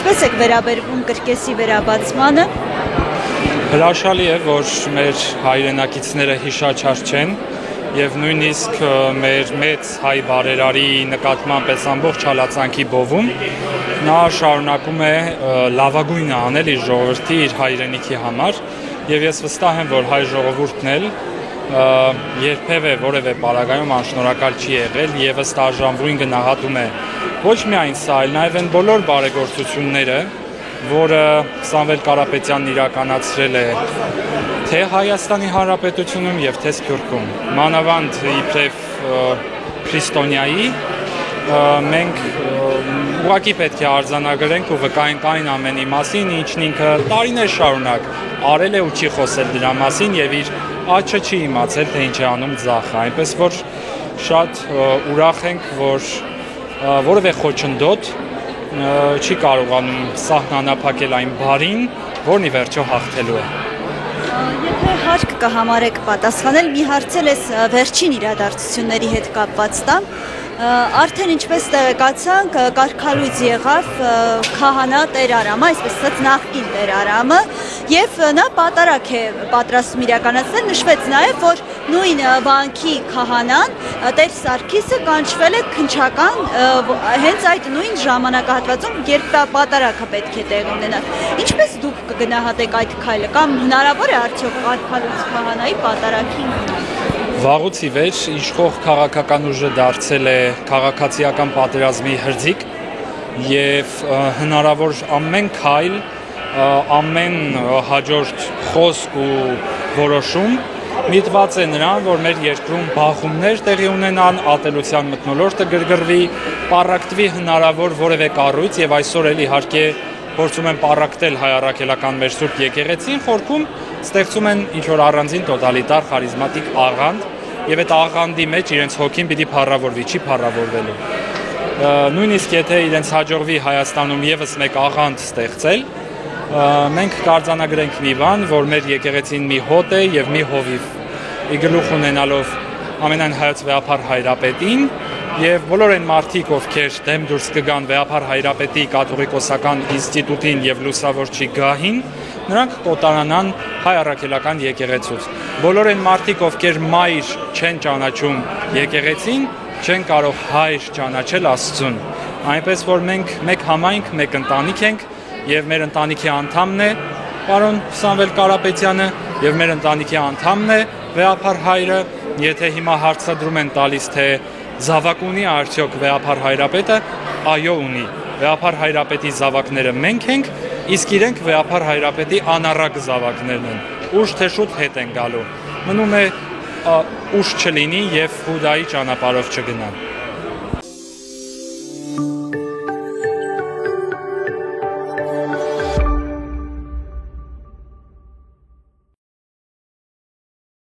Ինչպես եք վերաբերվում կրկեսի վերաբացմանը։ Հրաշալի է, որ մեր հայրենակիցները հիշաչար չեն եւ նույնիսկ մեր մեծ հայ բարերարի նկատմամբ այս ամբողջ հալածանքի բովում նա շարունակում է լավագույնը անել իր ժողովրդի, իր հայրենիքի համար եւ ես վստահ եմ, որ հայ ժողովուրդն էլ երբևէ որևէ պարագայում անշնորհակալ չի եղել եւ ըստ արժանվույն գնահատում է ոչ միայն սա, այլ նաեւ այն բոլոր բարեգործությունները, որը Սամվել Կարապետյանն իրականացրել է թե Հայաստանի Հանրապետությունում եւ թե Սփյուռքում։ Մանավանդ իբրև քրիստոնյայի մենք ուղղակի պետք է արձանագրենք ու վկայենք այն ամենի մասին, ինչն ինքը տարիներ շարունակ արել է ու չի խոսել դրա մասին եւ իր աչքը չի իմացել, թե ինչ է անում ձախը։ Այնպես որ շատ ուրախ ենք, որ որևէ խոչընդոտ չի կարողանում սահմանափակել այն բարին, որն ի վերջո հաղթելու է։ Եթե հարկ կհամարեք պատասխանել, մի հարցել ես վերջին իրադարձությունների հետ կապված տամ։ Արդեն ինչպես տեղեկացանք, կարգալույծ եղավ քահանա Տեր Արամը, այսպես ասած նախկին Տեր Արամը, եւ նա պատարագ է պատրաստում իրականացնել, նշվեց նաեւ, որ նույն վանքի քահանան Տեր Սարգիսը կանչվել է քննչական հենց այդ նույն ժամանակահատվածում, երբ պատարագը պետք է տեղի ունենա։ Ինչպես դուք կգնահատեք այդ քայլը, կամ հնարավոր է արդյոք կարգալույծ քահանայի պատարագին։ Վաղուց ի վեր իշխող քաղաքական ուժը դարձել է քաղաքացիական պատերազմի հրձիկ եւ հնարավոր ամեն քայլ, ամեն հաջորդ խոսք ու որոշում միտված է նրան, որ մեր երկրում բախումներ տեղի ունենան, ատելության մթնոլորտը գրգռվի, պառակտվի հնարավոր որևէ կառույց եւ այսօր էլ իհարկե փորձում են պառակտել հայ առաքելական մեր Սուրբ եկեղեցին, խորքում ստեղծում են ինչ-որ առանձին տոտալիտար խարիզմատիկ աղանդ եւ այդ աղանդի մեջ իրենց հոգին պիտի փառավորվի, չի փառավորվելու։ Նույնիսկ եթե իրենց հաջողվի Հայաստանում եւս մեկ աղանդ ստեղծել, մենք կարձանագրենք մի բան, որ մեր եկեղեցին մի հոտ է եւ մի հովիվ։ Ի գլուխ ունենալով ամենայն հայոց վեհափառ հայրապետին եւ բոլոր այն մարդիկ, ովքեր դեմ դուրս կգան վեհափառ հայրապետի կաթողիկոսական ինստիտուտին եւ լուսավորչի գահին, նրանք կոտարանան հայ առաքելական եկեղեցուց։ Բոլոր այն մարդիկ, ովքեր մայր չեն ճանաչում եկեղեցին, չեն կարող հայր ճանաչել Աստծուն։ Այնպես որ մենք մեկ համայնք, մեկ ընտանիք ենք եւ մեր ընտանիքի անդամն է պարոն Սամվել Կարապետյանը եւ մեր ընտանիքի անդամն է վեհափառ հայրը, եթե հիմա հարցադրում են տալիս, թե զավակ ունի արդյոք վեհափառ հայրապետը, այո ունի։ Վեհափառ հայրապետի զավակները մենք ենք, իսկ իրենք վեհափառ հայրապետի անառակ զավակներն են։ Ուշ թե շուտ հետ են գալու։ Մնում է ուշ չլինի եւ Հուդայի ճանապարհով չգնան։